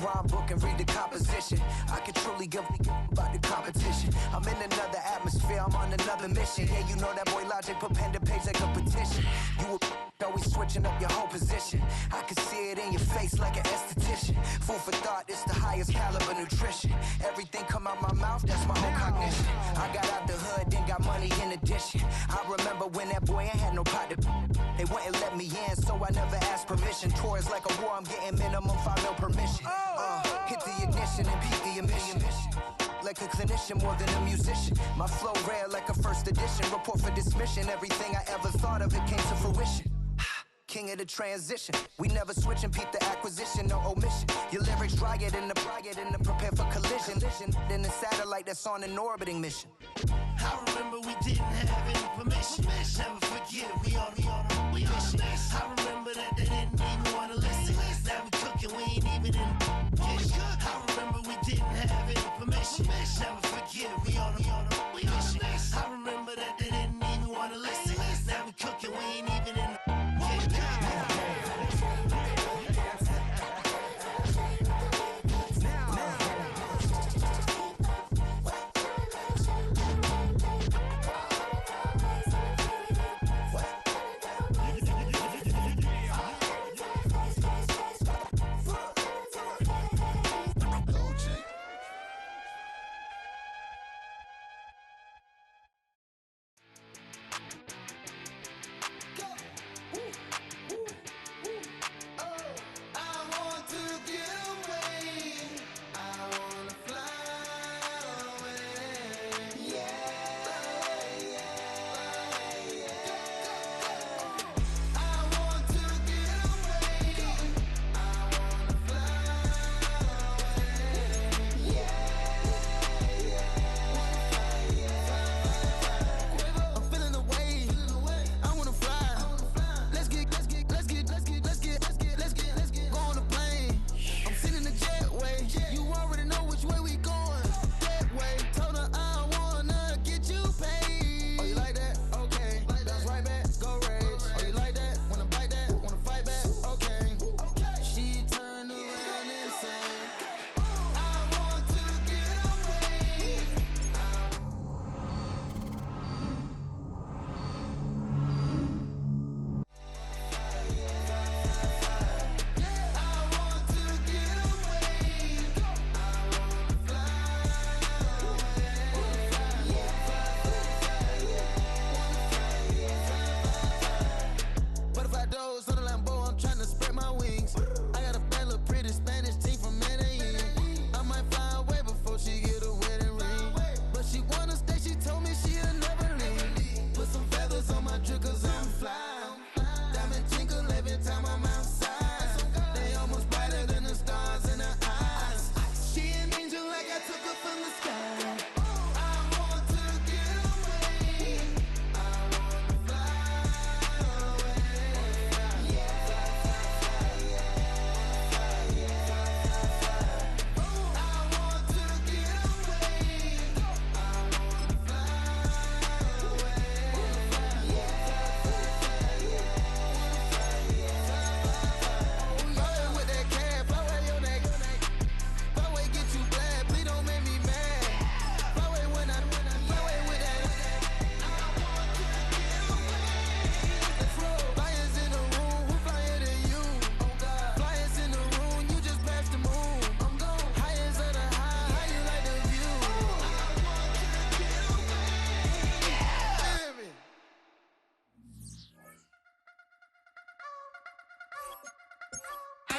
rhyme book and read the composition. I can truly give about the competition. I'm in another atmosphere, I'm on another mission. Yeah, you know that boy Logic put pen to page like a petition. You always switching up your whole position. I can see it in your face like an esthetician. Food for thought, it's the highest caliber nutrition. Everything come out my mouth, that's my whole cognition. I got out the hood, then got money in addition. I remember when that boy ain't had no pot to. They wouldn't let me in, so I never asked permission. Tours like a war, I'm getting minimum 5 mil permission. Hit the ignition and beat the emission. Like a clinician more than a musician. My flow rare like a first edition. Report for dismission. Everything I ever thought of, it came to fruition. King of the transition. We never switch and peep the acquisition, no omission. Your lyrics drier than the prepare for collision. Then the satellite that's on an orbiting mission. I remember we didn't have any permission. Never forget, we on a mission. I remember that they didn't even wanna listen. Now we cooking, we ain't even in the kitchen. I remember we didn't have any permission. Never forget, we on a mission. I remember that they didn't even wanna listen. Now we cooking, we ain't even in the kitchen.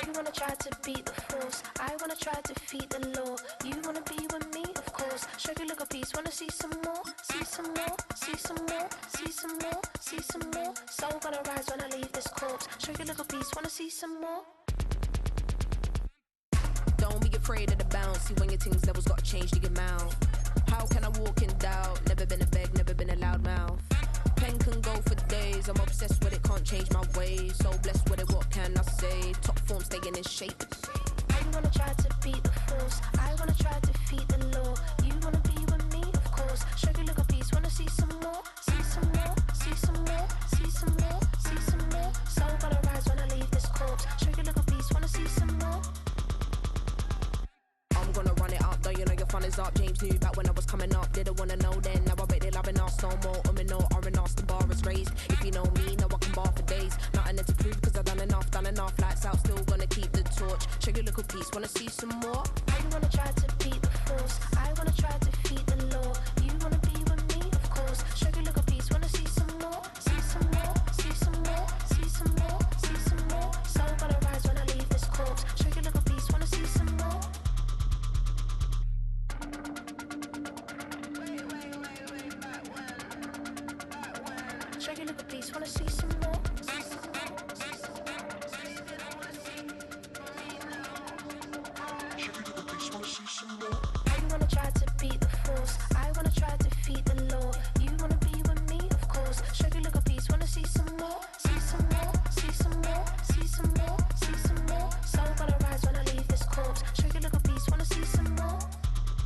You wanna try to beat the force, I wanna try to defeat the law. You wanna be with me, of course. Show you look a piece, wanna see some more, see some more, see some more, see some more, see some more. Soul gonna rise when I leave this corpse. Show you look a piece, wanna see some more. Don't be afraid of the bounce. See when your things levels gotta change to your mouth. How can I walk in doubt? Never been a beg, never been a loud mouth. Pen can go for days. I'm obsessed with it, can't change my ways. So blessed with it, what can I say? Top form staying in shape. I wanna try to beat the force, I wanna try to defeat the law. You wanna be with me, of course. Show you look a piece, wanna see some more, see some more, see some more, see some more, see some more. Soul gonna rise when I leave this corpse. Show you look a piece, wanna see some more. runners up. James knew back when I was coming up. Didn't wanna know then. Now I bet they loving us no more. No R&Us, the bar is raised. If you know me, now I can bar for days. Nothing there to prove cause I've done enough. Lights out, still gonna keep the torch. Show you little piece, wanna see some more? I wanna try to beat the force. I wanna try to defeat the law. You wanna be with me, of course. Show you little piece, wanna see some more? See some more, see some more, see some more, see some more. Soul gonna rise when I leave this corpse. Show you little piece, wanna see some more? Show you little piece, wanna see some more? I wanna try to beat the force. I wanna try to defeat the law. You wanna be with me, of course. Show you little piece, wanna see some more? See some more, see some more, see some more, see some more. Soul gonna rise when I leave this corpse. Show you little piece, wanna see some more?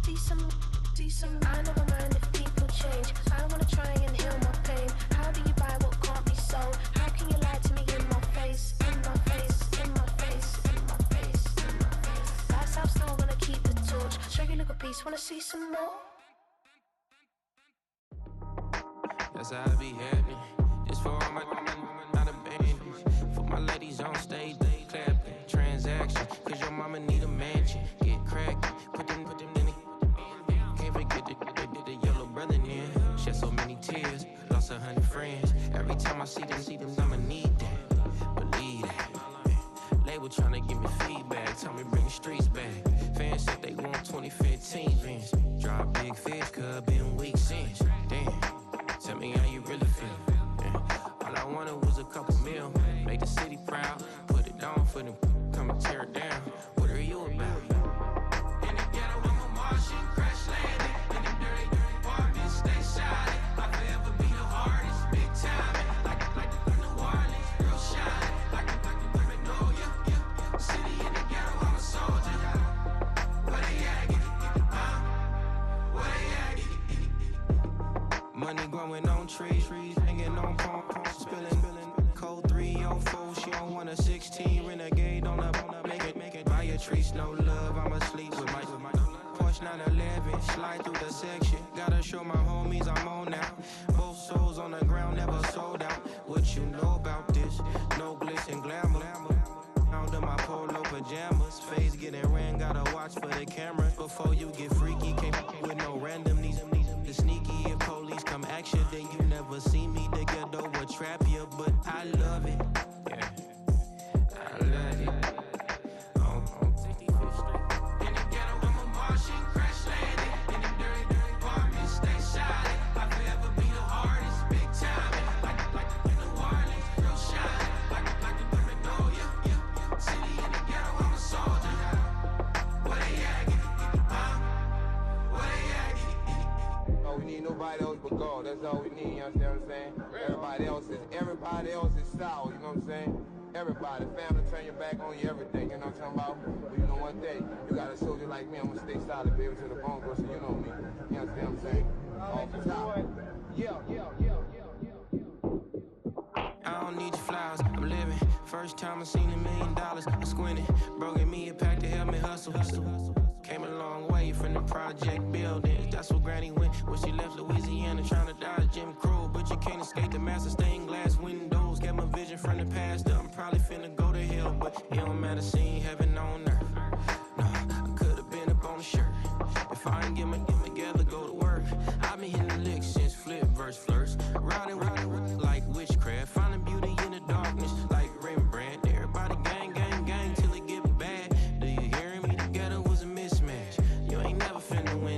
See some, see some. I never mind if people change. I wanna try and heal my pain. How do you buy what can't be sold? How can you lie to me in my face? In my face, in my face, in my face, in my face. That's how still gonna keep the torch. Show you little piece, wanna see some more? That's how I be happening. This for all my not abandoned. For my ladies on stage, they clapping. Transaction, cause your mama need a mansion. Get crackin', put them in the. Can't forget the yellow brother in. Shed so many tears, lost 100 friends. Every time I see them, I'ma need that. Believe that. Label tryna give me feedback, tell me bring the streets back. Fans said they want 2015 Vince. Drop big fish, cuz been weak since. Damn, tell me how you really feel. Yeah. All I wanted was a couple mil, make the city proud. Put it on for them, come and tear it down. What are you about? In the ghetto, I'm a Martian, crash landing. In them dirty apartments, stay silent. I'll forever be the hardest, big time. Like New Orleans, real shine. Like the Magnolia, yeah. City in the ghetto, I'm a soldier. Where they at? Where they at? Money growing on trees, hanging on palm, spilling. Code 304, she don't want a 16. Renegade on up, make it. Buy a tree, no love, I'ma sleep with my Porsche 911, slide through the section. Gotta show my homies I'm on now. Both souls on the ground, never sold out. What you know about this? No glitz and glamour. Under my polo pajamas, face getting ran, gotta watch for the cameras. Before you get freaky, can't with no random these the sneaky. If police come action, then you never see me. The ghetto will trap you, but I love it. Yeah, I love it. On 65th Street. In the ghetto, I'm a Martian, crash landing. In them dirty apartments, stay silent. I'll forever be the hardest, big time. Like New Orleans, real shine. Like the Magnolia, yeah. City in the ghetto, I'm a soldier. Where they at? Where they at? Oh, we need nobody else but God. That's all we need, you understand what I'm saying? Everybody else is sour, you know what I'm saying? Everybody, family, turn your back on you, everything, you know what I'm talking about? But you know one thing, you got a soldier like me, I'm gonna stay solid, baby, to the bone, bro, so you know me. You understand what I'm saying? Off the top. Yeah. I don't need your flowers, I'm living. First time I seen $1 million, I squinted. Broke at me a pack to help me hustle. Came a long way from the project buildings. That's where Granny went when she left Louisiana, trying to dodge Jim Crow. But you can't escape the master stained glass windows. Got my vision from the past. I'm probably finna go to hell, but it don't matter, seeing heaven on earth. No, I could've been up on the shirt. If I ain't get my together, go to work. I've been hitting the licks since flip verse flirts. Riding like witchcraft, finding beauty in the darkness like Rembrandt. Everybody gang till it get bad. Do you hear me? The ghetto was a mismatch. You ain't never finna win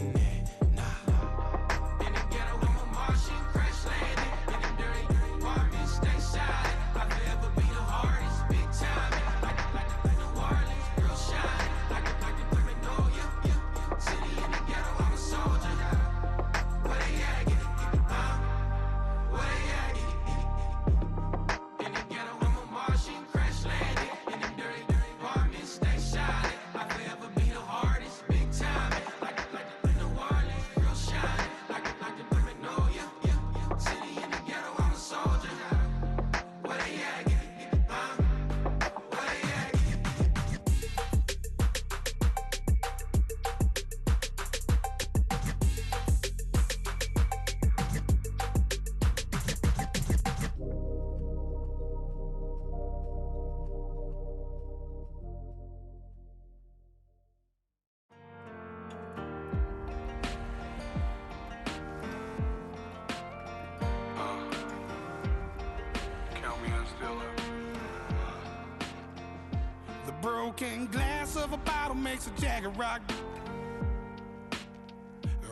broken glass of a bottle makes a jagged rock.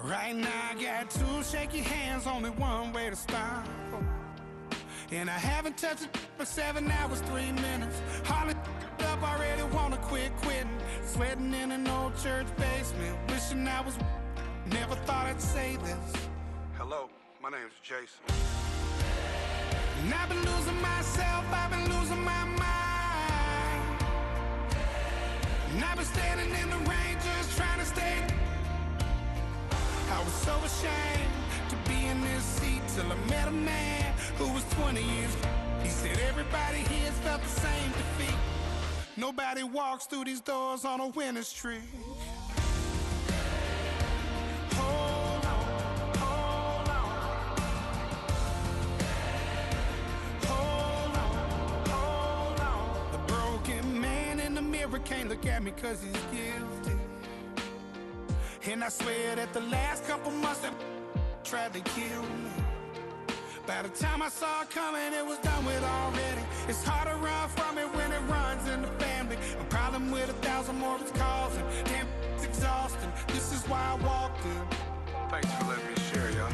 Right now I got two shaky hands, only one way to stop. And I haven't touched it for 7 hours, 3 minutes. Hardly up, already wanna quit quitting. Sweating in an old church basement, wishing I was. Never thought I'd say this. Hello, my name's Jason. And I've been losing myself, I've been losing my mind. And I've been standing in the rain just trying to stay. I was so ashamed to be in this seat till I met a man who was 20 years. He said everybody here's felt the same defeat. Nobody walks through these doors on a winning streak. Hold on, hold on. Hold on, hold on. The broken man in the mirror can't look at me 'cause he's guilty. And I swear that the last couple months that tried to kill me. By the time I saw it coming, it was done with already. It's hard to run from it when it runs in the family. A problem with 1,000 more it's causing. Damn, it's exhausting. This is why I walked in. Thanks for letting me share, y'all.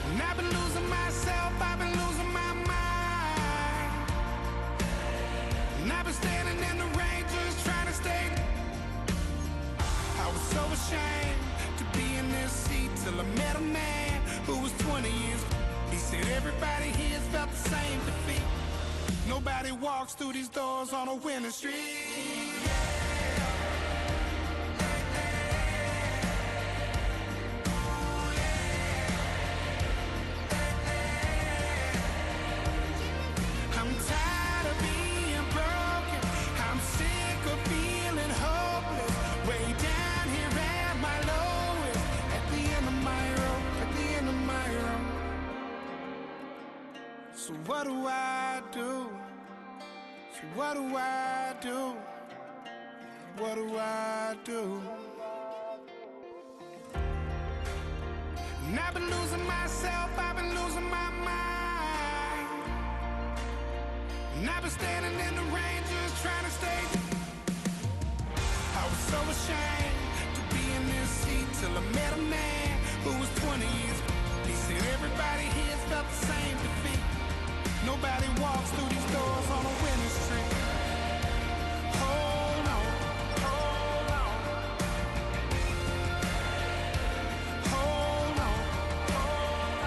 And I've been losing myself, I've been losing my mind. And I've been standing in the rain just trying to stay. I was so ashamed to be in this seat till I met a man who was 20 years. He said everybody here's felt the same defeat. Nobody walks through these doors on a winning streak. I'm tired of being broken. I'm sick of feeling hopeless. Way down here at my lowest. At the end of my road, at the end of my road. So what do I do? So what do I do? What do I do? And I've been losing myself, I've been losing my mind. And I've been standing in the rain just trying to stay. I was so ashamed to be in this seat till I met a man who was 20 years. He said everybody here's felt the same defeat. Nobody walks through these doors on a winning streak. Hold on, hold on. Hold on, hold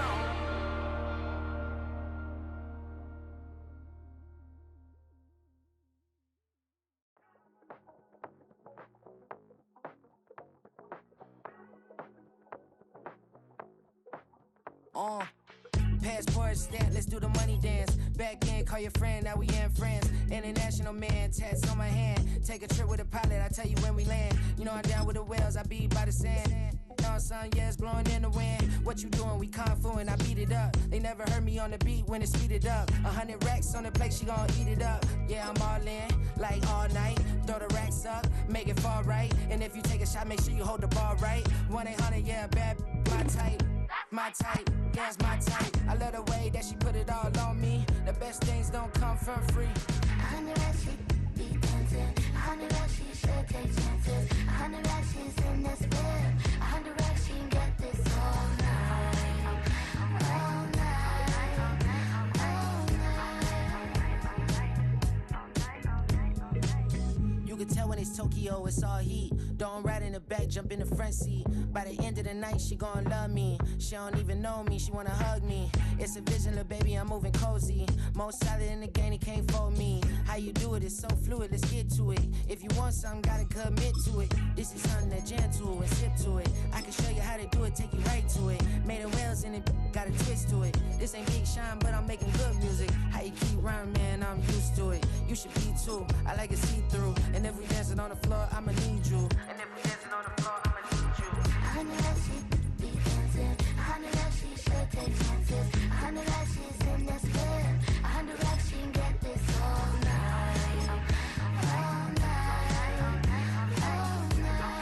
on. Passport stamp, let's do the money dance. Back in, call your friend, now we in France. International man, tats on my hand. Take a trip with a pilot, I tell you when we land. You know I'm down with the whales, I be by the sand. No, son, yeah, it's blowing in the wind. What you doing? We kung fu and I beat it up. They never heard me on the beat when it's speeded up. 100 racks on the plate, she gon' eat it up. Yeah, I'm all in, like all night. Throw the racks up, make it fall right. And if you take a shot, make sure you hold the ball right. 1-800, yeah, bad, my type. My type, yeah, it's my type. I love the way that she put it all on me. The best things don't come for free. 100 racks, she be dancing. 100 racks, she should take chances. 100 racks, she's in this bed. 100 racks, she can get this all night. All night. All night. You can tell when it's Tokyo, it's all heat. Don't ride in the back, jump in the front seat. By the end of the night, she gon' love me. She don't even know me, she wanna hug me. It's a vision, little baby, I'm moving cozy. Most solid in the game, he can't fold me. How you do it, it's so fluid, let's get to it. If you want something, gotta commit to it. This is something that jam to and sip to it. I can show you how to do it, take you right to it. Made of whales in it, got a twist to it. This ain't Big Sean, but I'm making good music. How you keep rhyming, man, I'm used to it. You should be too, I like it see-through. And if we dancing on the floor, I'ma need you. And if we dancing on the floor, I'ma need you. 100 racks, she be dancing. 100 racks, she should take chances. 100 racks, she's in this bed. 100 racks, she can get this all night. All night. All night.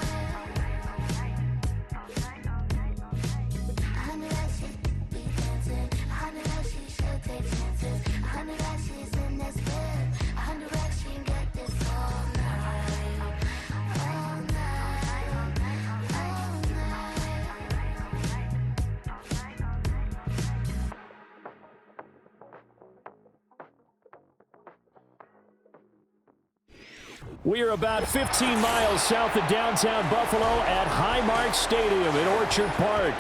100 racks, she be dancing. 100 racks, she should take chances. 100 racks, she's in this bed. 100 racks, she can get this We are about 15 miles south of downtown Buffalo at Highmark Stadium in Orchard Park.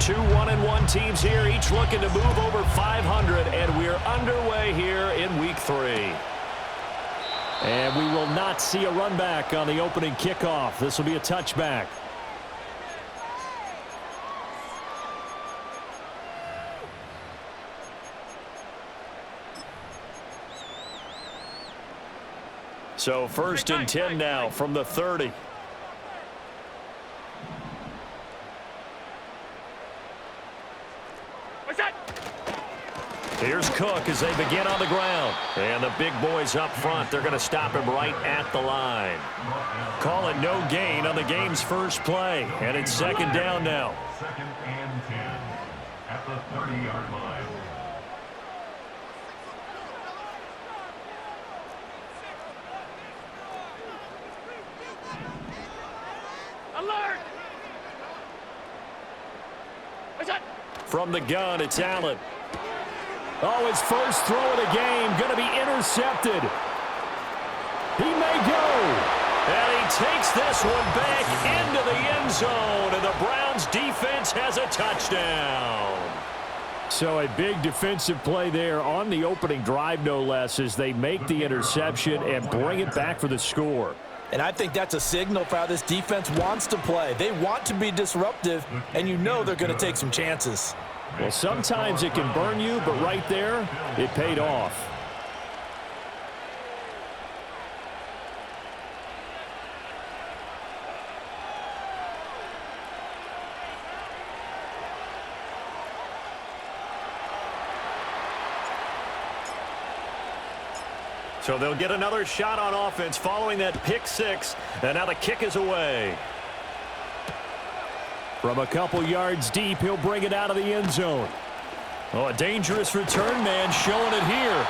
Two 1-1 teams here, each looking to move over 500, and we're underway here in week 3. And we will not see a run back on the opening kickoff. This will be a touchback. So 1st and 10 now from the 30. Here's Cook as they begin on the ground. And the big boys up front, they're going to stop him right at the line. Call it no gain on the game's first play. And it's 2nd down now. 2nd and 10 at the 30-yard line. Alert! From the gun, it's Allen. Oh, his first throw of the game, going to be intercepted. He may go. And he takes this one back into the end zone, and the Browns defense has a touchdown. So a big defensive play there on the opening drive, no less, as they make the interception and bring it back for the score. And I think that's a signal for how this defense wants to play. They want to be disruptive, and you know they're going to take some chances. Well, sometimes it can burn you, but right there, it paid off. So they'll get another shot on offense following that pick 6, and now the kick is away. From a couple yards deep, he'll bring it out of the end zone. Oh, a dangerous return man showing it here.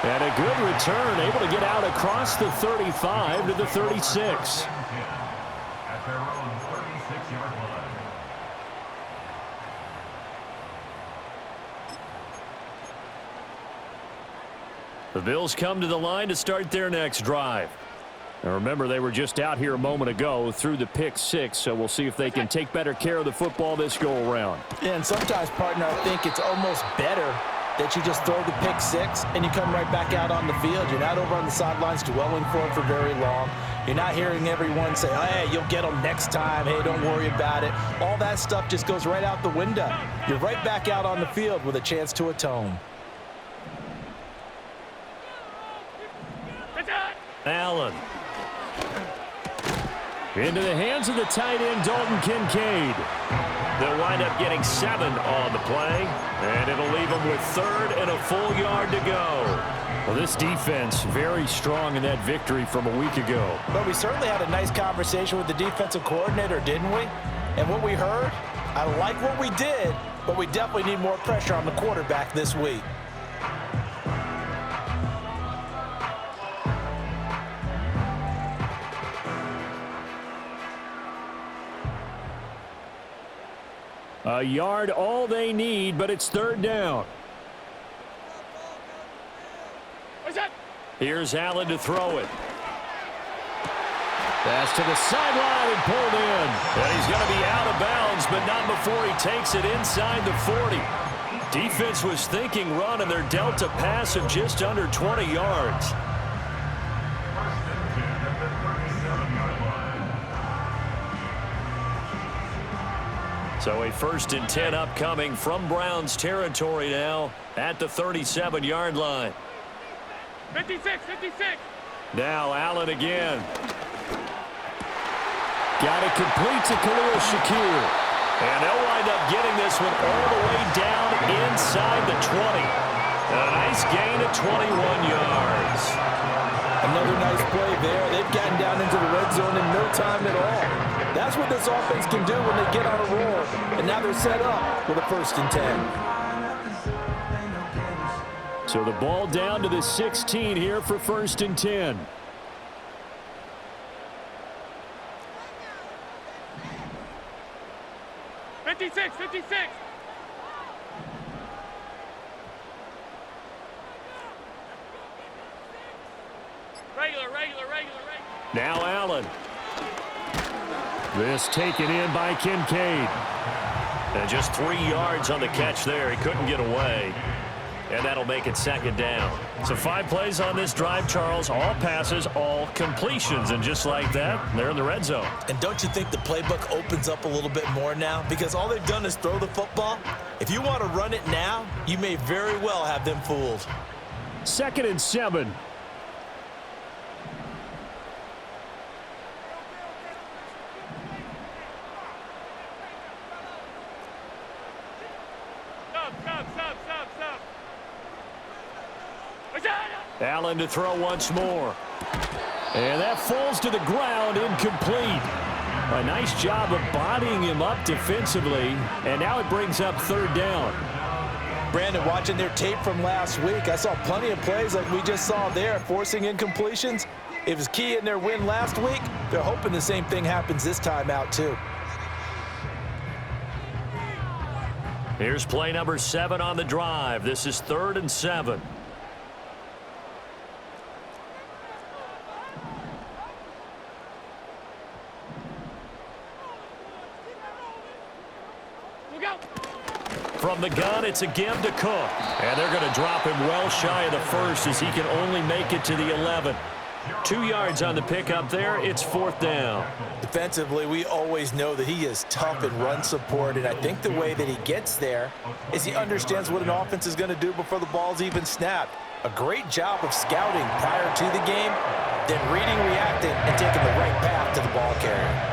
And a good return, able to get out across the 35 to the 36. At their own 36-yard line. The Bills come to the line to start their next drive. Now remember, they were just out here a moment ago through the pick 6, so we'll see if they can take better care of the football this go-around. Yeah, and sometimes, partner, I think it's almost better that you just throw the pick 6 and you come right back out on the field. You're not over on the sidelines dwelling for it for very long. You're not hearing everyone say, oh, hey, you'll get them next time. Hey, don't worry about it. All that stuff just goes right out the window. You're right back out on the field with a chance to atone. Allen. Into the hands of the tight end, Dalton Kincaid. They'll wind up getting 7 on the play, and it'll leave them with 3rd and a full yard to go. Well, this defense very strong in that victory from a week ago. But we certainly had a nice conversation with the defensive coordinator, didn't we? And what we heard, I like what we did, but we definitely need more pressure on the quarterback this week. A yard all they need, but it's 3rd down. Here's Allen to throw it. Pass to the sideline and pulled in. And he's going to be out of bounds, but not before he takes it inside the 40. Defense was thinking run, and they're dealt a pass of just under 20 yards. So a 1st and 10 upcoming from Browns territory now at the 37-yard line. 56. Now Allen again. Got it complete to Khalil Shakir. And they'll wind up getting this one all the way down inside the 20. A nice gain of 21 yards. Another nice play there. They've gotten down into the red zone in no time at all. That's what this offense can do when they get on a roll. And now they're set up with a 1st and 10. So the ball down to the 16 here for 1st and 10. Regular. Now Allen. This taken in by Kincaid. And just 3 yards on the catch there. He couldn't get away. And that'll make it 2nd down. So 5 plays on this drive, Charles. All passes, all completions. And just like that, they're in the red zone. And don't you think the playbook opens up a little bit more now? Because all they've done is throw the football. If you want to run it now, you may very well have them fooled. 2nd and 7. Allen to throw once more. And that falls to the ground, incomplete. A nice job of bodying him up defensively. And now it brings up 3rd down. Brandon, watching their tape from last week, I saw plenty of plays like we just saw there, forcing incompletions. It was key in their win last week. They're hoping the same thing happens this time out, too. Here's play number 7 on the drive. This is 3rd and 7. From the gun, it's a give to Cook. And they're going to drop him well shy of the 1st as he can only make it to the 11. 2 yards on the pickup there. It's 4th down. Defensively, we always know that he is tough in run support, and I think the way that he gets there is he understands what an offense is going to do before the ball's even snapped. A great job of scouting prior to the game, then reading, reacting, and taking the right path to the ball carrier.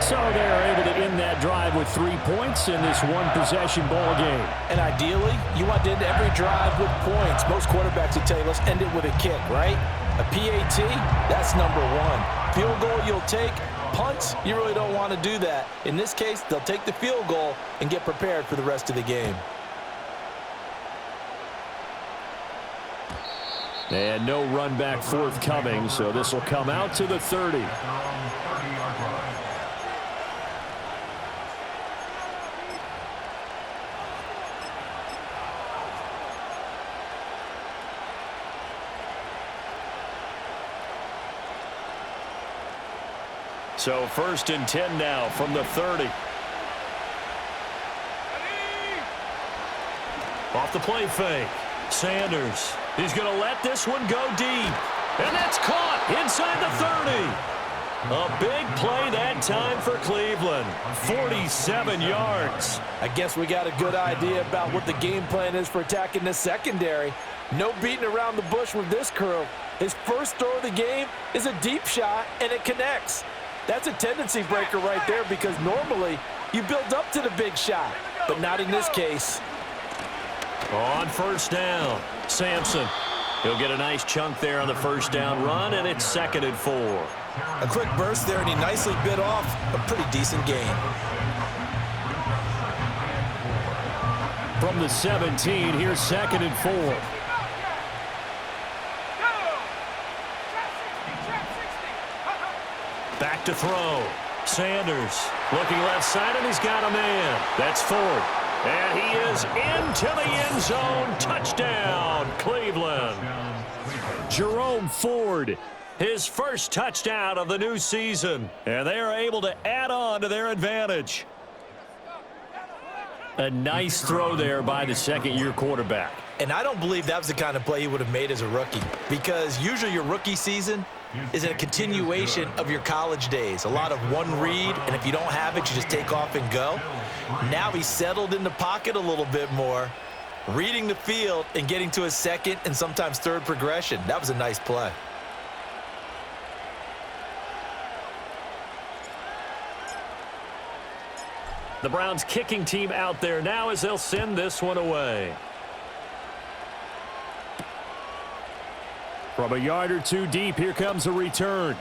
So they're able to end that drive with 3 points in this one-possession ball game. And ideally, you want to end every drive with points. Most quarterbacks would tell you, let's end it with a kick, right? A PAT, that's number 1. Field goal you'll take. Punts, you really don't want to do that. In this case, they'll take the field goal and get prepared for the rest of the game. And no run back forthcoming, so this will come out to the 30. So 1st and 10 now from the 30. Off the play fake. Sanders. He's going to let this one go deep. And that's caught inside the 30. A big play that time for Cleveland. 47 yards. I guess we got a good idea about what the game plan is for attacking the secondary. No beating around the bush with this crew. His first throw of the game is a deep shot, and it connects. That's a tendency breaker right there because normally you build up to the big shot, but not in this case. On 1st down, Sampson. He'll get a nice chunk there on the 1st down run, and it's 2nd and 4. A quick burst there, and he nicely bit off a pretty decent gain. From the 17, here's 2nd and 4. Back to throw. Sanders looking left side, and he's got a man. That's Ford. And he is into the end zone. Touchdown, Cleveland. Jerome Ford. His first touchdown of the new season. And they are able to add on to their advantage. A nice throw there by the 2nd-year quarterback. And I don't believe that was the kind of play he would have made as a rookie, because usually your rookie season is a continuation of your college days. A lot of one read, and if you don't have it, you just take off and go. Now he's settled in the pocket a little bit more, reading the field and getting to his 2nd and sometimes 3rd progression. That was a nice play. The Browns kicking team out there now as they'll send this one away. From a yard or two deep, here comes a return.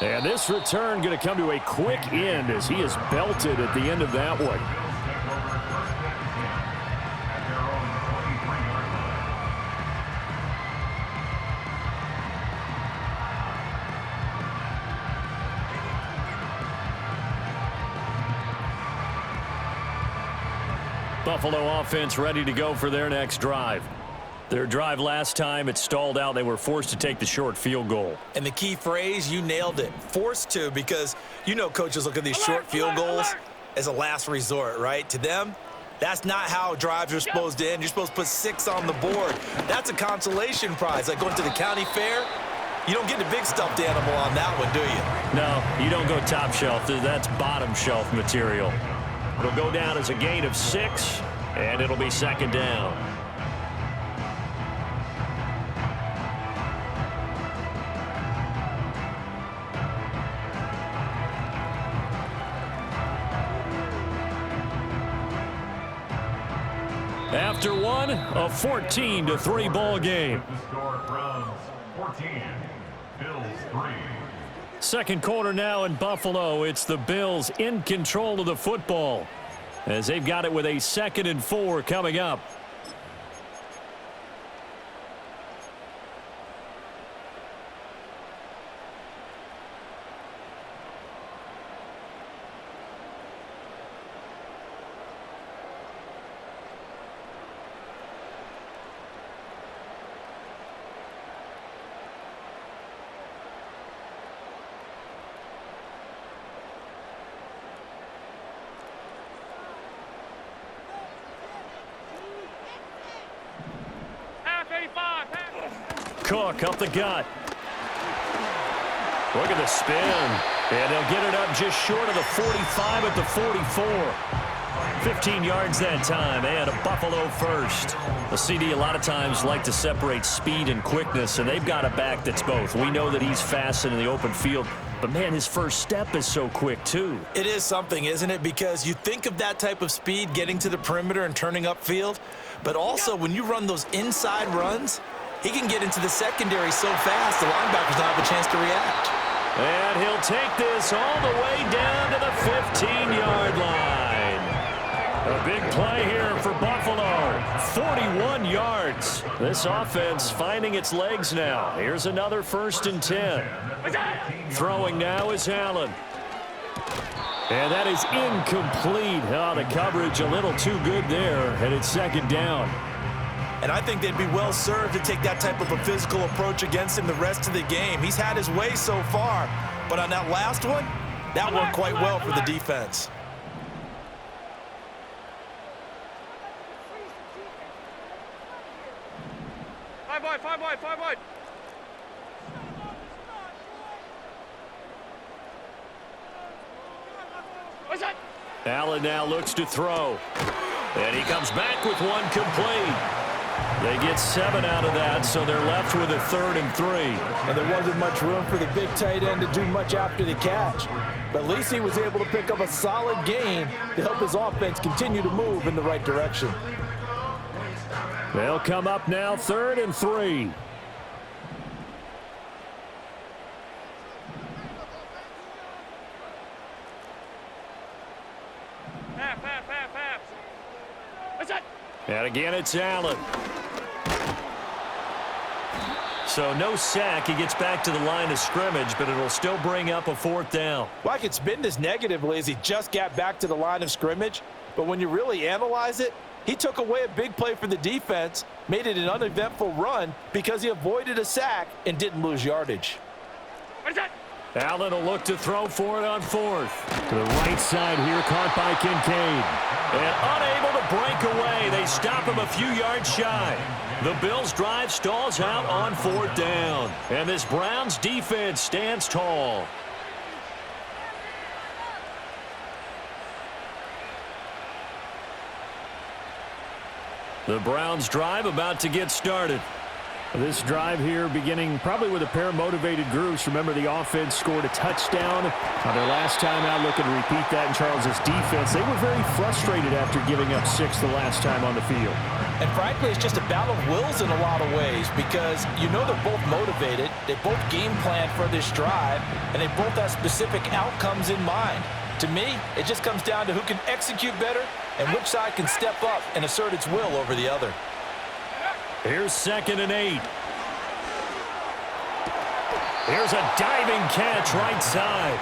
And this return going to come to a quick end as he is belted at the end of that one. Buffalo offense ready to go for their next drive. Their drive last time, it stalled out. They were forced to take the short field goal. And the key phrase, you nailed it, forced to, because you know coaches look at these short field goals as a last resort, right? To them, that's not how drives are supposed to end. You're supposed to put 6 on the board. That's a consolation prize. Like going to the county fair, you don't get the big stuffed animal on that one, do you? No, you don't go top shelf. That's bottom shelf material. It'll go down as a gain of 6, and it'll be second down. After one, a 14-3 ball game. The score, Browns 14, Bills 3. Second quarter now in Buffalo. It's the Bills in control of the football as they've got it with a 2nd and 4 coming up. Cook up the gut. Look at the spin. And they'll get it up just short of the 45 at the 44. 15 yards that time, and a Buffalo first. The CD a lot of times like to separate speed and quickness, and they've got a back that's both. We know that he's fast in the open field, but, man, his first step is so quick, too. It is something, isn't it? Because you think of that type of speed getting to the perimeter and turning upfield, but also when you run those inside runs, he can get into the secondary so fast the linebackers don't have a chance to react. And he'll take this all the way down to the 15-yard line. A big play here for Buffalo. 41 yards. This offense finding its legs now. Here's another 1st and 10. Throwing now is Allen. And that is incomplete. Oh, the coverage a little too good there, and it's 2nd down. And I think they'd be well served to take that type of a physical approach against him the rest of the game. He's had his way so far, but on that last one, that worked quite well for the defense. Five wide. Allen now looks to throw. And he comes back with one complete. They get 7 out of that, so they're left with a 3rd and 3. And there wasn't much room for the big tight end to do much after the catch. But at least he was able to pick up a solid gain to help his offense continue to move in the right direction. They'll come up now 3rd and 3. And again, it's Allen. So no sack. He gets back to the line of scrimmage, but it'll still bring up a 4th down. Well, I could spin this negatively as he just got back to the line of scrimmage. But when you really analyze it, he took away a big play for the defense, made it an uneventful run because he avoided a sack and didn't lose yardage. Allen will look to throw for it on 4th. To the right side here, caught by Kincaid. And unable to break away. They stop him a few yards shy. The Bills' drive stalls out on 4th down. And this Browns defense stands tall. The Browns drive about to get started. This drive here beginning probably with a pair of motivated groups. Remember, the offense scored a touchdown. Their last time out, looking to repeat that in Charles' defense. They were very frustrated after giving up 6 the last time on the field. And frankly, it's just a battle of wills in a lot of ways because you know they're both motivated. They both game plan for this drive, and they both have specific outcomes in mind. To me, it just comes down to who can execute better and which side can step up and assert its will over the other. Here's 2nd and 8. Here's a diving catch right side.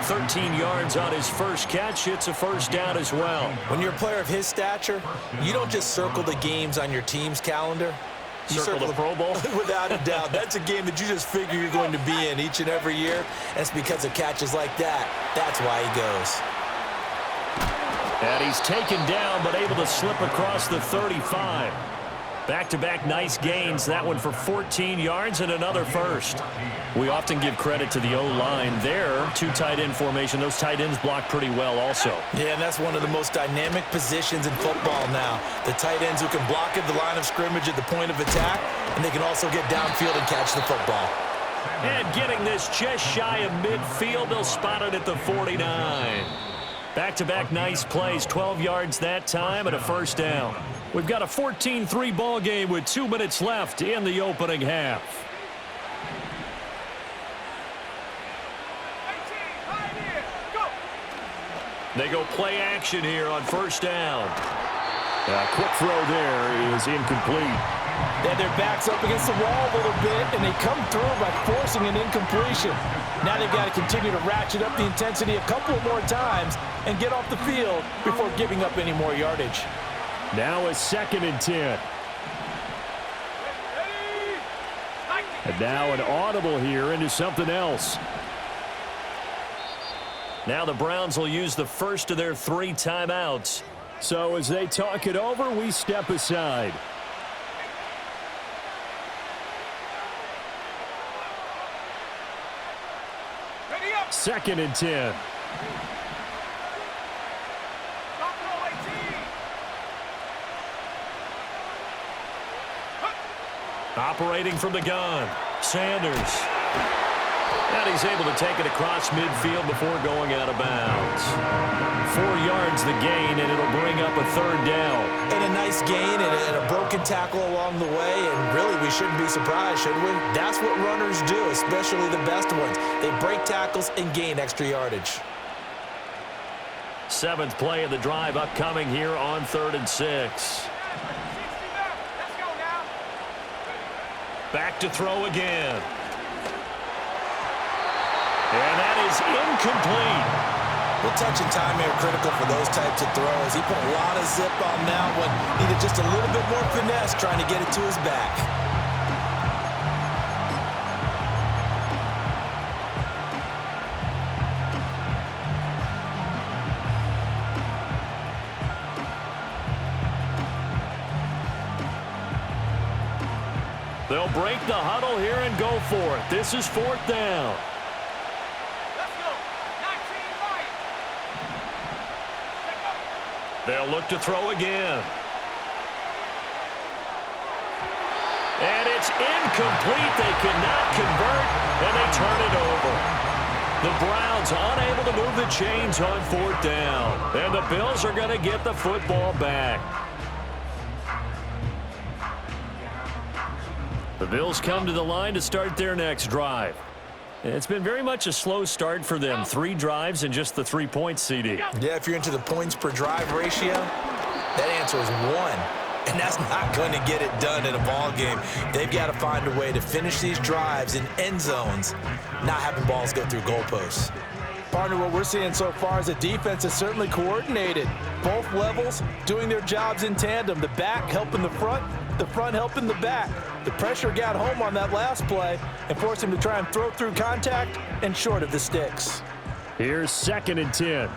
13 yards on his first catch. It's a first down as well. When you're a player of his stature, you don't just circle the games on your team's calendar. You circle the Pro Bowl? Without a doubt. That's a game that you just figure you're going to be in each and every year. And it's because of catches like that. That's why he goes. And he's taken down, but able to slip across the 35. Back-to-back nice gains. That one for 14 yards and another first. We often give credit to the O-line there. 2 tight end formation. Those tight ends block pretty well also. Yeah, and that's one of the most dynamic positions in football now. The tight ends who can block at the line of scrimmage at the point of attack, and they can also get downfield and catch the football. And getting this just shy of midfield. They'll spot it at the 49. Back-to-back nice plays. 12 yards that time and a first down. We've got a 14-3 ball game with 2 minutes left in the opening half. They go play action here on first down. A quick throw there is incomplete. They had their backs up against the wall a little bit, and they come through by forcing an incompletion. Now they've got to continue to ratchet up the intensity a couple more times and get off the field before giving up any more yardage. Now a 2nd and 10. And now an audible here into something else. Now the Browns will use the first of their 3 timeouts. So as they talk it over, we step aside. Second and 10. Operating from the gun, Sanders. And he's able to take it across midfield before going out of bounds. 4 yards the gain, and it'll bring up a 3rd down. And a nice gain and a broken tackle along the way, and really we shouldn't be surprised, should we? That's what runners do, especially the best ones. They break tackles and gain extra yardage. 7th play of the drive upcoming here on 3rd and 6. Back to throw again. And that is incomplete. Well, touch and time here critical for those types of throws. He put a lot of zip on that one. Needed just a little bit more finesse trying to get it to his back. They'll break the huddle here and go for it. This is 4th down. They'll look to throw again. And it's incomplete. They cannot convert, and they turn it over. The Browns unable to move the chains on 4th down. And the Bills are going to get the football back. The Bills come to the line to start their next drive. It's been very much a slow start for them. 3 drives and just the 3 points, CD. Yeah, if you're into the points per drive ratio, that answer is 1. And that's not going to get it done in a ball game. They've got to find a way to finish these drives in end zones, not having balls go through goalposts. Partner, what we're seeing so far is the defense is certainly coordinated. Both levels doing their jobs in tandem. The back helping the front helping the back. The pressure got home on that last play and forced him to try and throw through contact and short of the sticks. Here's 2nd and 10.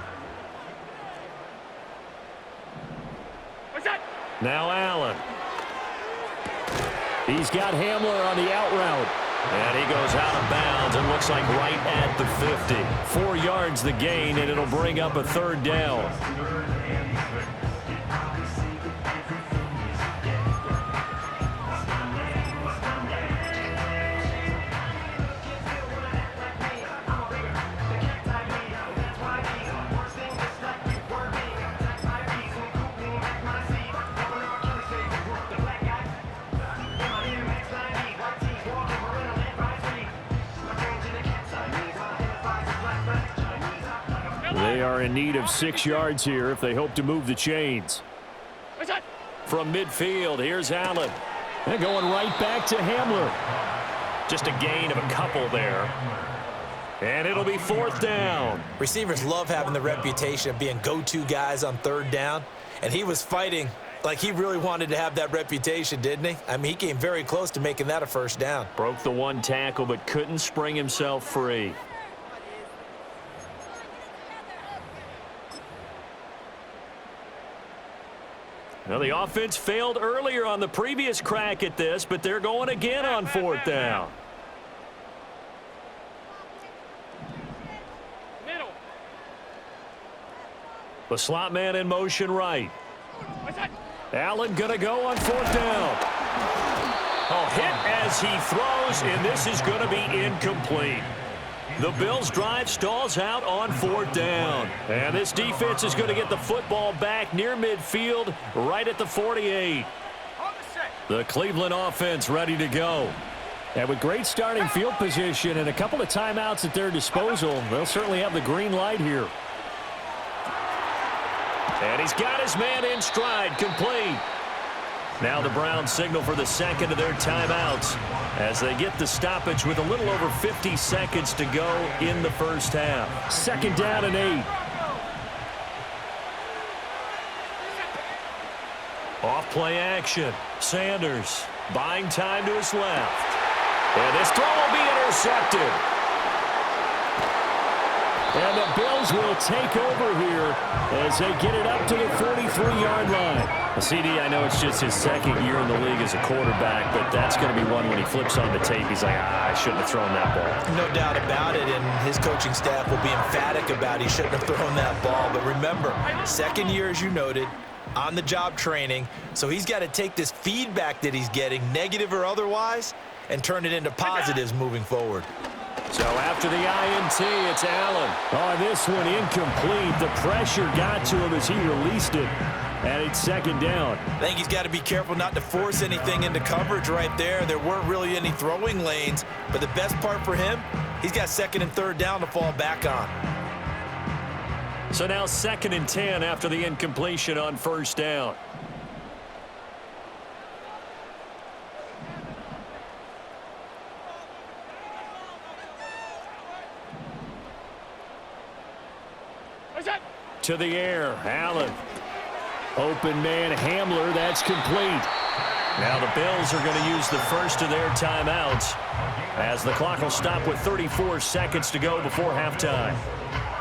Now Allen. He's got Hamler on the out route. And he goes out of bounds and looks like right at the 50. 4 yards the gain, and it'll bring up a 3rd down. They are in need of 6 yards here if they hope to move the chains. From midfield, here's Allen. And going right back to Hamler. Just a gain of a couple there. And it'll be 4th down. Receivers love having the reputation of being go-to guys on 3rd down. And he was fighting like he really wanted to have that reputation, didn't he? I mean, he came very close to making that a 1st down. Broke the 1 tackle, but couldn't spring himself free. Now, the offense failed earlier on the previous crack at this, but they're going again on 4th down. The slot man in motion right. Allen going to go on 4th down. Oh, hit as he throws, and this is going to be incomplete. The Bills' drive stalls out on 4th down. And this defense is going to get the football back near midfield, right at the 48. The Cleveland offense ready to go. And with great starting field position and a couple of timeouts at their disposal, they'll certainly have the green light here. And he's got his man in stride, complete. Now the Browns signal for the 2nd of their timeouts as they get the stoppage with a little over 50 seconds to go in the 1st half. 2nd down and 8. Off play action. Sanders buying time to his left. And this throw will be intercepted. And the Bills will take over here as they get it up to the 43-yard line. CD, I know it's just his 2nd year in the league as a quarterback, but that's going to be one when he flips on the tape. He's like, I shouldn't have thrown that ball. No doubt about it, and his coaching staff will be emphatic about he shouldn't have thrown that ball. But remember, 2nd year, as you noted, on-the-job training, so he's got to take this feedback that he's getting, negative or otherwise, and turn it into positives moving forward. So after the INT, it's Allen. Oh, this one incomplete. The pressure got to him as he released it. And it's 2nd down. I think he's got to be careful not to force anything into coverage right there. There weren't really any throwing lanes. But the best part for him, he's got 2nd and 3rd down to fall back on. So now 2nd and 10 after the incompletion on 1st down. To the air, Allen. Open man, Hamler, that's complete. Now the Bills are going to use the 1st of their timeouts as the clock will stop with 34 seconds to go before halftime.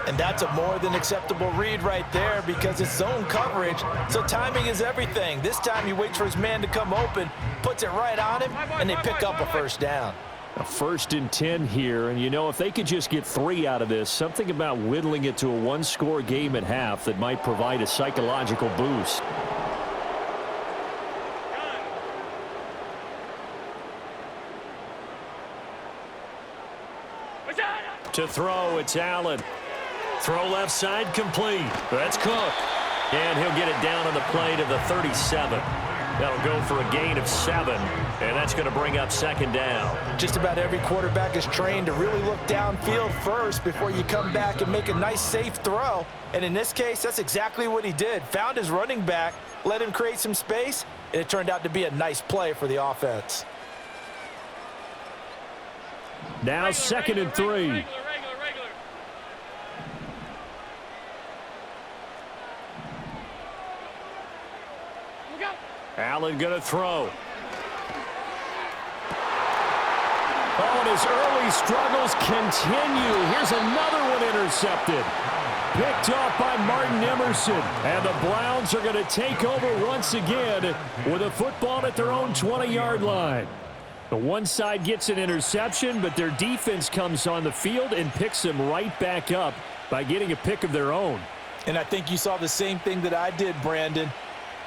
And that's a more than acceptable read right there because it's zone coverage, so timing is everything. This time he waits for his man to come open, puts it right on him, and they pick up a 1st down. A 1st and 10 here, and you know, if they could just get 3 out of this, something about whittling it to a 1-score game at half that might provide a psychological boost. To throw, it's Allen. Throw left side, complete. That's Cook. And he'll get it down on the play to the 37. That'll go for a gain of 7, and that's going to bring up 2nd down. Just about every quarterback is trained to really look downfield first before you come back and make a nice, safe throw. And in this case, that's exactly what he did. Found his running back, let him create some space, and it turned out to be a nice play for the offense. Now 2nd and 3. Allen going to throw. Oh, and his early struggles continue. Here's another one intercepted. Picked off by Martin Emerson. And the Browns are going to take over once again with a football at their own 20-yard line. The one side gets an interception, but their defense comes on the field and picks them right back up by getting a pick of their own. And I think you saw the same thing that I did, Brandon.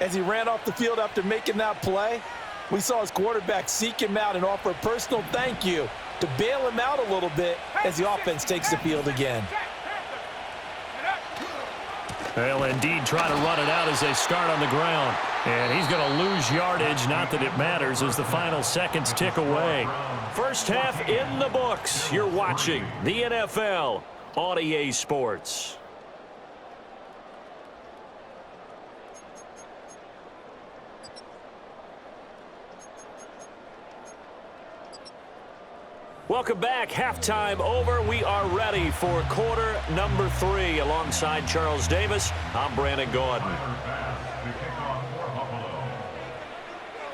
As he ran off the field after making that play, we saw his quarterback seek him out and offer a personal thank you to bail him out a little bit as the offense takes the field again. They'll indeed try to run it out as they start on the ground. And he's going to lose yardage, not that it matters, as the final seconds tick away. First half in the books. You're watching the NFL on EA Sports. Welcome back. Halftime over. We are ready for quarter number 3. Alongside Charles Davis, I'm Brandon Gordon.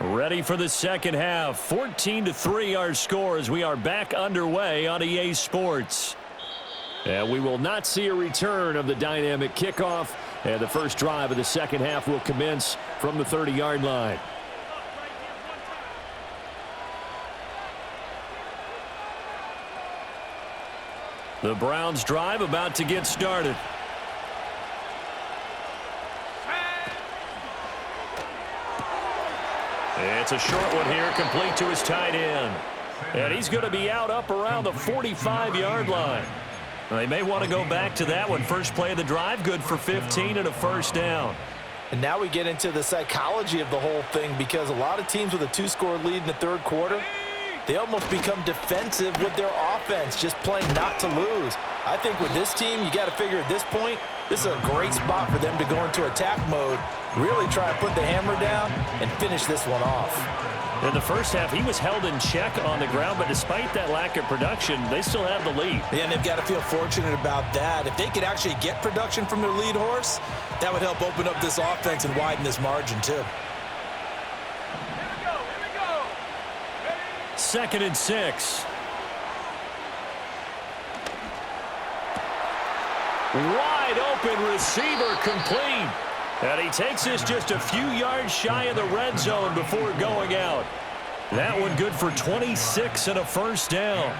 Ready for the second half. 14-3 our score as we are back underway on EA Sports. And we will not see a return of the dynamic kickoff. And the first drive of the second half will commence from the 30-yard line. The Browns drive about to get started. It's a short one here, complete to his tight end. And he's going to be out up around the 45-yard line. They may want to go back to that one. First play of the drive, good for 15 and a first down. And now we get into the psychology of the whole thing, because a lot of teams with a 2-score lead in the third quarter, they almost become defensive with their offense, just playing not to lose. I think with this team, you got to figure at this point, this is a great spot for them to go into attack mode, really try to put the hammer down and finish this one off. In the first half, he was held in check on the ground, but despite that lack of production, they still have the lead. Yeah, and they've got to feel fortunate about that. If they could actually get production from their lead horse, that would help open up this offense and widen this margin too. Second and 6. Wide open receiver complete. And he takes this just a few yards shy of the red zone before going out. That one good for 26 and a first down.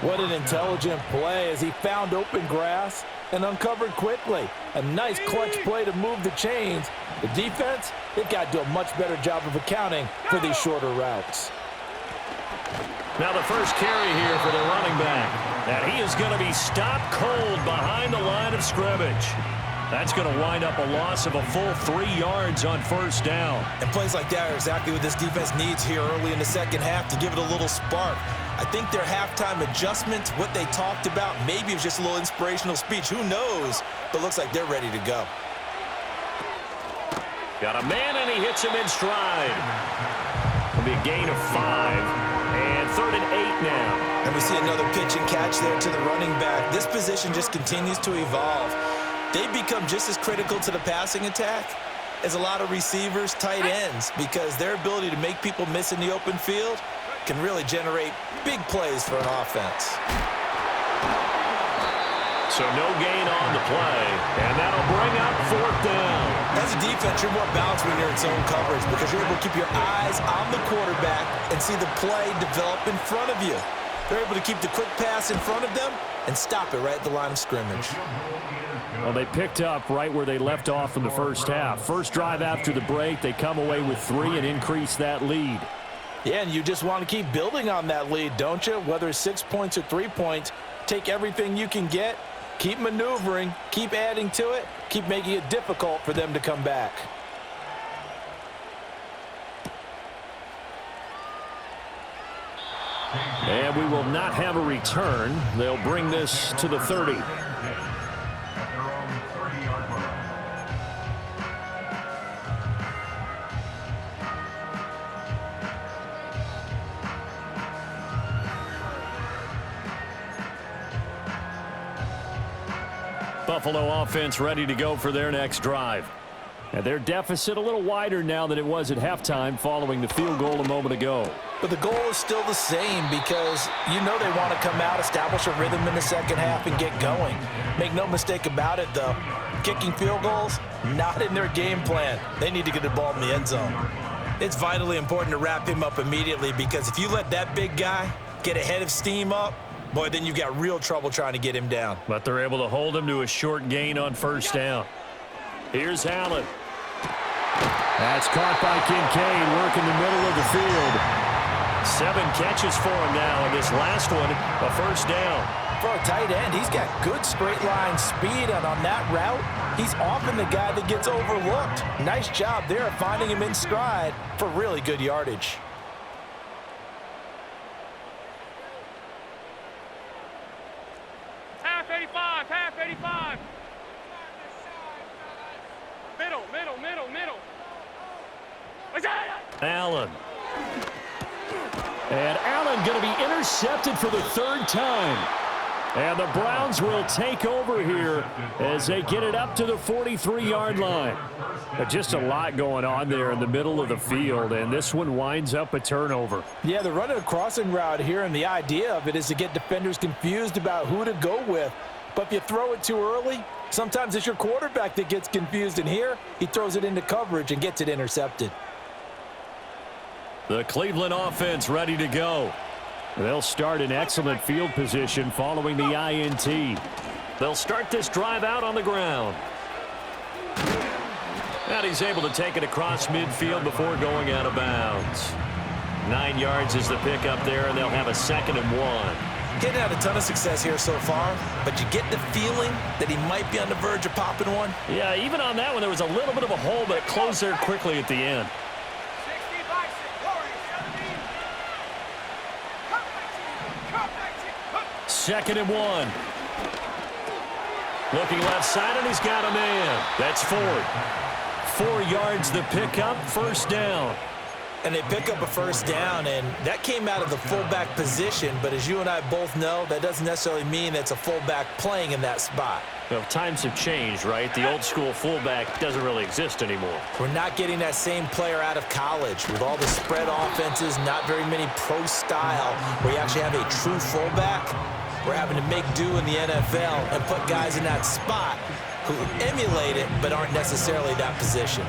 What an intelligent play as he found open grass and uncovered quickly. A nice clutch play to move the chains. The defense, they've got to do a much better job of accounting for these shorter routes. Now the first carry here for the running back. And he is going to be stopped cold behind the line of scrimmage. That's going to wind up a loss of a full 3 yards on first down. And plays like that are exactly what this defense needs here early in the second half to give it a little spark. I think their halftime adjustment, what they talked about, maybe it was just a little inspirational speech. Who knows? But looks like they're ready to go. Got a man, and he hits him in stride. It'll be a gain of 5. And 3rd and 8 now. And we see another pitch and catch there to the running back. This position just continues to evolve. They become just as critical to the passing attack as a lot of receivers, tight ends, because their ability to make people miss in the open field can really generate big plays for an offense. So no gain on the play, and that'll bring up 4th down. As a defense, you're more balanced when you're in zone coverage because you're able to keep your eyes on the quarterback and see the play develop in front of you. They're able to keep the quick pass in front of them and stop it right at the line of scrimmage. Well, they picked up right where they left off in the first half. First drive after the break, they come away with 3 and increase that lead. Yeah, and you just want to keep building on that lead, don't you? Whether it's 6 points or 3 points, take everything you can get, keep maneuvering, keep adding to it, keep making it difficult for them to come back. And we will not have a return. They'll bring this to the 30. Buffalo offense ready to go for their next drive. And their deficit a little wider now than it was at halftime following the field goal a moment ago. But the goal is still the same because you know they want to come out, establish a rhythm in the second half, and get going. Make no mistake about it, though. Kicking field goals, not in their game plan. They need to get the ball in the end zone. It's vitally important to wrap him up immediately because if you let that big guy get ahead of steam up, boy, then you've got real trouble trying to get him down. But they're able to hold him to a short gain on first down. Here's Allen. That's caught by Kincaid, working the middle of the field. 7 catches for him now, and this last one, a first down. For a tight end, he's got good straight line speed, and on that route, he's often the guy that gets overlooked. Nice job there finding him in stride for really good yardage. Half 85, half 85. Middle. Allen. And Allen run going to be intercepted for the third time. And the Browns will take over here as they get it up to the 43-yard line. Just a lot going on there in the middle of the field, and this one winds up a turnover. Yeah, they're running a crossing route here, and the idea of it is to get defenders confused about who to go with. But if you throw it too early, sometimes it's your quarterback that gets confused, and here he throws it into coverage and gets it intercepted. The Cleveland offense ready to go. They'll start in excellent field position following the INT. They'll start this drive out on the ground. And he's able to take it across midfield before going out of bounds. 9 yards is the pickup there, and they'll have a 2nd and 1. Getting had a ton of success here so far, but you get the feeling that he might be on the verge of popping one. Yeah, even on that one, there was a little bit of a hole, but it closed there quickly at the end. 2nd and 1. Looking left side, and he's got a man. That's Ford. 4 yards the pickup, first down. And they pick up a first down, and that came out of the fullback position. But as you and I both know, that doesn't necessarily mean it's a fullback playing in that spot. Well, times have changed, right? The old school fullback doesn't really exist anymore. We're not getting that same player out of college with all the spread offenses, not very many pro style, where you actually have a true fullback. We're having to make do in the NFL and put guys in that spot who emulate it but aren't necessarily that position.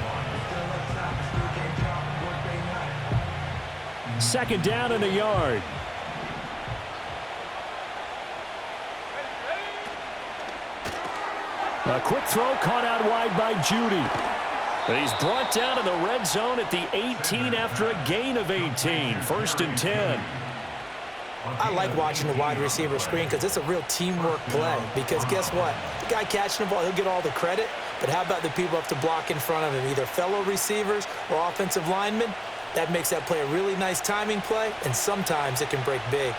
2nd down and a yard. A quick throw caught out wide by Judy. And he's brought down in the red zone at the 18 after a gain of 18. 1st and 10. I like watching the wide receiver screen because it's a real teamwork play. Because guess what? The guy catching the ball, he'll get all the credit. But how about the people up to block in front of him, either fellow receivers or offensive linemen? That makes that play a really nice timing play, and sometimes it can break big.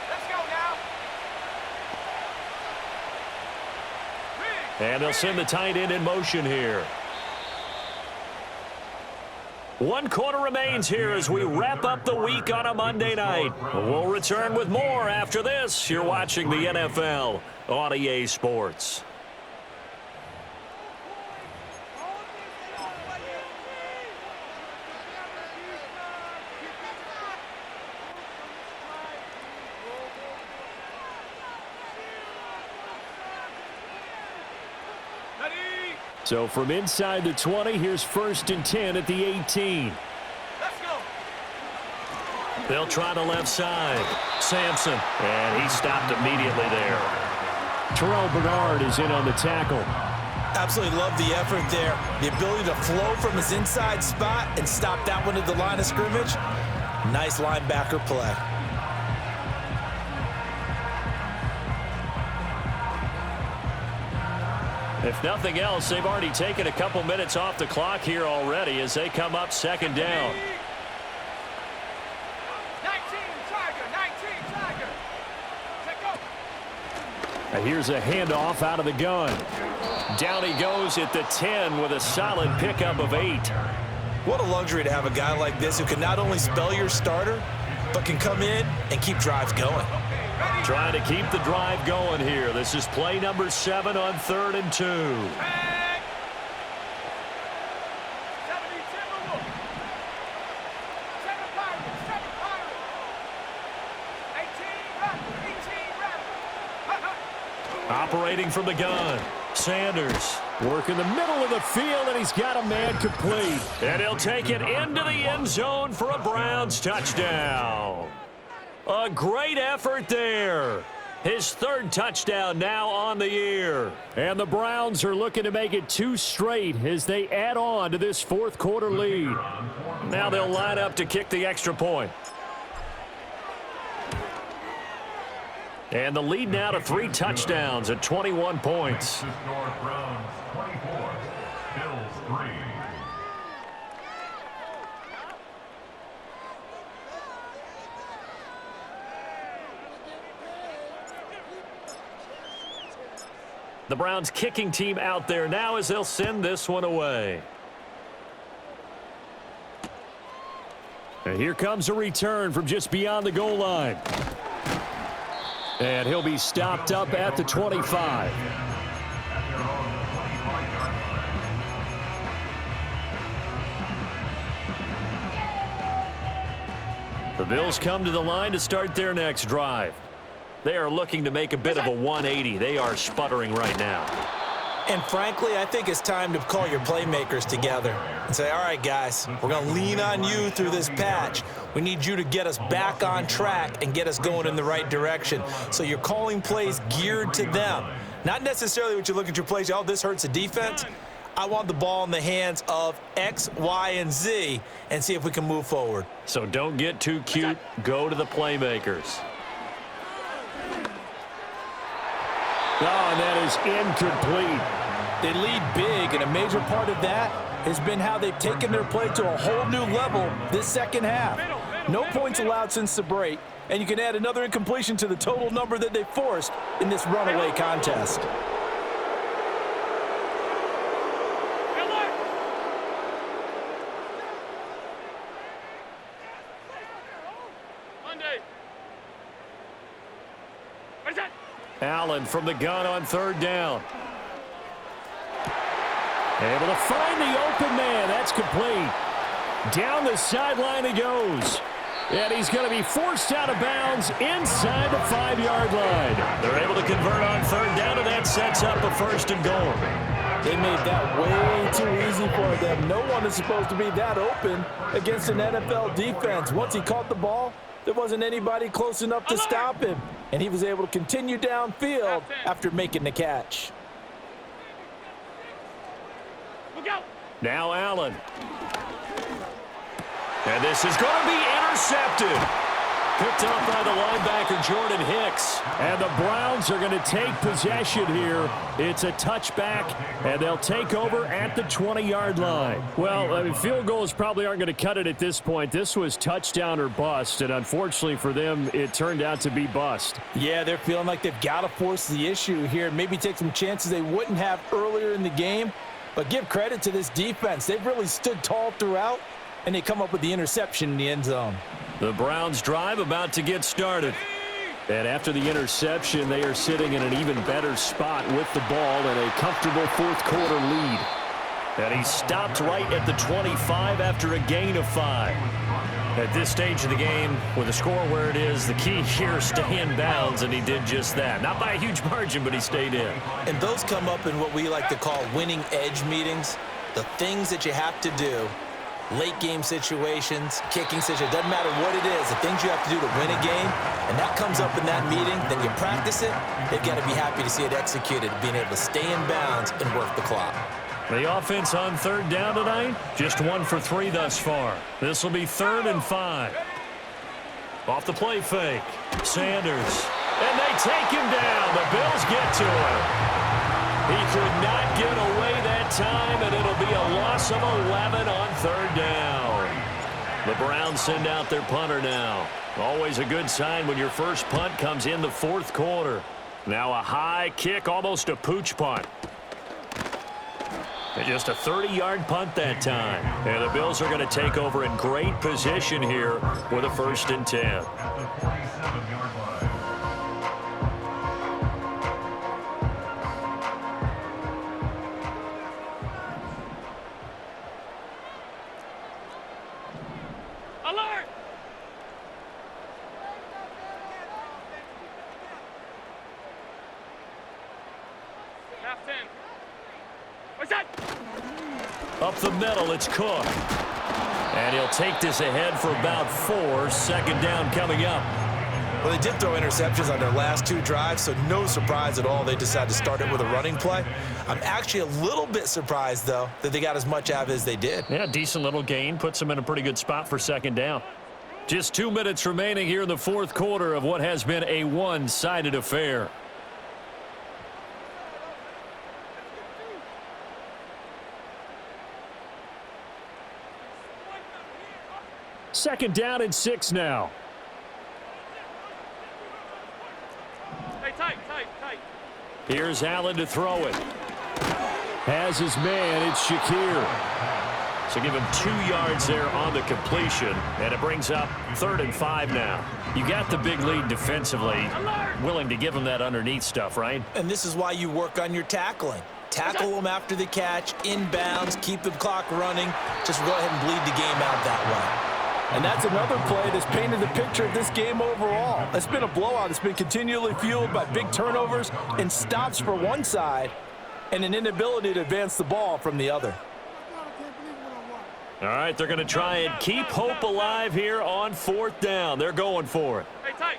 Let's go now. And they'll send the tight end in motion here. 1 quarter remains here as we wrap up the week on a Monday night. We'll return with more after this. You're watching the NFL on EA Sports. So from inside the 20, here's 1st and 10 at the 18. Let's go. They'll try the left side. Sampson, and he stopped immediately there. Terrell Bernard is in on the tackle. Absolutely love the effort there. The ability to flow from his inside spot and stop that one at the line of scrimmage. Nice linebacker play. If nothing else, they've already taken a couple minutes off the clock here already as they come up 2nd down. 19 Tiger. Take go. And here's a handoff out of the gun. Down he goes at the 10 with a solid pickup of 8. What a luxury to have a guy like this who can not only spell your starter, but can come in and keep drives going. Trying to keep the drive going here. This is play number 7 on 3rd and 2. Operating from the gun. Sanders working the middle of the field, and he's got a man complete. And he'll take it into the end zone for a Browns touchdown. A great effort there. His 3rd touchdown now on the year. And the Browns are looking to make it 2 straight as they add on to this 4th quarter lead. Now they'll line up to kick the extra point. And the lead now to 3 touchdowns at 21 points. The Browns kicking team out there now as they'll send this one away. And here comes a return from just beyond the goal line. And he'll be stopped up at the 25. The Bills come to the line to start their next drive. They are looking to make a bit of a 180. They are sputtering right now. And frankly, I think it's time to call your playmakers together and say, all right, guys, we're going to lean on you through this patch. We need you to get us back on track and get us going in the right direction. So you're calling plays geared to them. Not necessarily what you look at your plays, oh, this hurts the defense. I want the ball in the hands of X, Y, and Z and see if we can move forward. So don't get too cute. Go to the playmakers. Oh, and that is incomplete. They lead big, and a major part of that has been how they've taken their play to a whole new level this second half. No points allowed since the break, and you can add another incompletion to the total number that they forced in this runaway contest. Allen from the gun on third down. Able to find the open man. That's complete. Down the sideline he goes. And he's going to be forced out of bounds inside the 5-yard line. They're able to convert on third down, and that sets up a first and goal. They made that way too easy for them. No one is supposed to be that open against an NFL defense. Once he caught the ball, there wasn't anybody close enough to stop him, and he was able to continue downfield after making the catch. Now Allen. And this is going to be intercepted. Picked up by the linebacker, Jordan Hicks. And the Browns are going to take possession here. It's a touchback, and they'll take over at the 20-yard line. Well, I mean, field goals probably aren't going to cut it at this point. This was touchdown or bust, and unfortunately for them, it turned out to be bust. Yeah, they're feeling like they've got to force the issue here, maybe take some chances they wouldn't have earlier in the game. But give credit to this defense. They've really stood tall throughout, and they come up with the interception in the end zone. The Browns drive about to get started. And after the interception, they are sitting in an even better spot with the ball and a comfortable fourth-quarter lead. And he stopped right at the 25 after a gain of 5. At this stage of the game, with the score where it is, the key here, stay in bounds, and he did just that. Not by a huge margin, but he stayed in. And those come up in what we like to call winning edge meetings. The things that you have to do. Late game situations, kicking situations, doesn't matter what it is, the things you have to do to win a game, and that comes up in that meeting, then you practice it, they've got to be happy to see it executed, being able to stay in bounds and work the clock. The offense on third down tonight, just 1 for 3 thus far. This will be 3rd and 5. Off the play fake, Sanders, and they take him down. The Bills get to him. He could not get away that time, and it'll be a loss of 11 on third down. The Browns send out their punter now. Always a good sign when your first punt comes in the fourth quarter. Now a high kick, almost a pooch punt. And just a 30-yard punt that time. And the Bills are going to take over in great position here with a 1st and 10. At the 47-yard line. Alert! Half 10. What's that? Up the middle, it's Cook. And he'll take this ahead for about 4. 2nd down coming up. Well, they did throw interceptions on their last 2 drives, so no surprise at all they decided to start it with a running play. I'm actually a little bit surprised, though, that they got as much out of it as they did. Yeah, decent little gain. Puts them in a pretty good spot for 2nd down. Just 2 minutes remaining here in the fourth quarter of what has been a one-sided affair. Second down and 6 now. Hey, tight. Here's Allen to throw it. Has his man, it's Shakir. So give him 2 yards there on the completion, and it brings up 3rd and 5 now. You got the big lead defensively, willing to give him that underneath stuff, right? And this is why you work on your tackling. Tackle them after the catch, inbounds, keep the clock running. Just go ahead and bleed the game out that way. And that's another play that's painted the picture of this game overall. It's been a blowout. It's been continually fueled by big turnovers and stops for one side and an inability to advance the ball from the other. All right, they're going to try and keep hope alive here on 4th down. They're going for it. Hey, tight.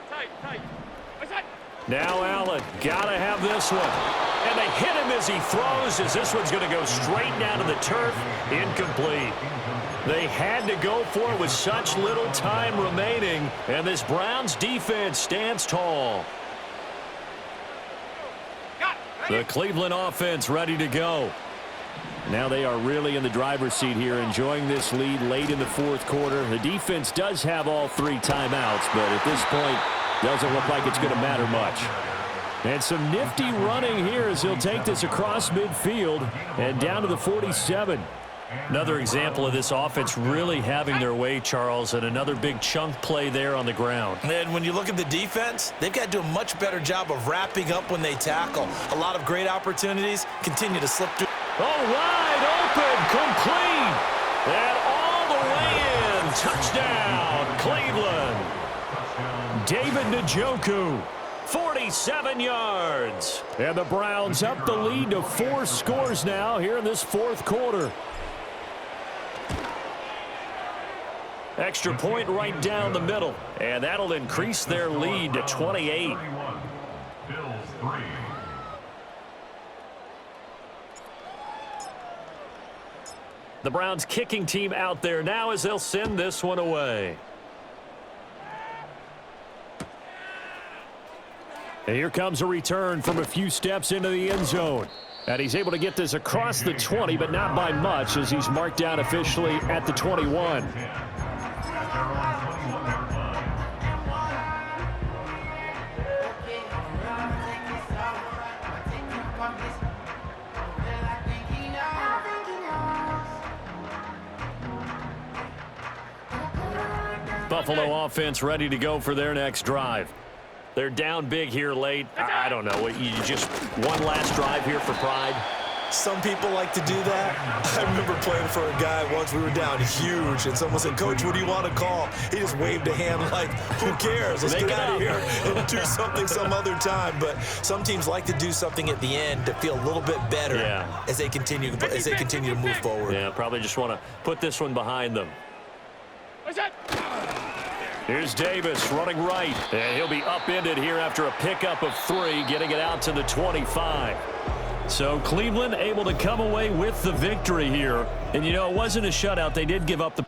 Now Allen, got to have this one. And they hit him as he throws, as this one's going to go straight down to the turf. Incomplete. They had to go for it with such little time remaining, and this Browns defense stands tall. The Cleveland offense ready to go. Now they are really in the driver's seat here, enjoying this lead late in the 4th quarter. The defense does have all 3 timeouts, but at this point, doesn't look like it's going to matter much. And some nifty running here as he'll take this across midfield and down to the 47. Another example of this offense really having their way, Charles, and another big chunk play there on the ground. And when you look at the defense, they've got to do a much better job of wrapping up when they tackle. A lot of great opportunities continue to slip through. Oh, wide open, complete, and all the way in. Touchdown, Cleveland. David Njoku, 47 yards. And the Browns up the lead to 4 scores now here in this 4th quarter. Extra point right down the middle, and that'll increase their lead to 28. The Browns kicking team out there now as they'll send this one away. And here comes a return from a few steps into the end zone. And he's able to get this across the 20, but not by much as he's marked down officially at the 21. Buffalo offense ready to go for their next drive. They're down big here late. I don't know. You just one last drive here for pride. Some people like to do that. I remember playing for a guy once. We were down huge, and someone said, "Coach, what do you want to call?" He just waved a hand like, "Who cares? Let's get out of here and do something some other time." But some teams like to do something at the end to feel a little bit better as they continue to move forward. Yeah, probably just want to put this one behind them. Here's Davis running right, and he'll be upended here after a pickup of 3, getting it out to the 25. So Cleveland able to come away with the victory here. And, you know, it wasn't a shutout. They did give up the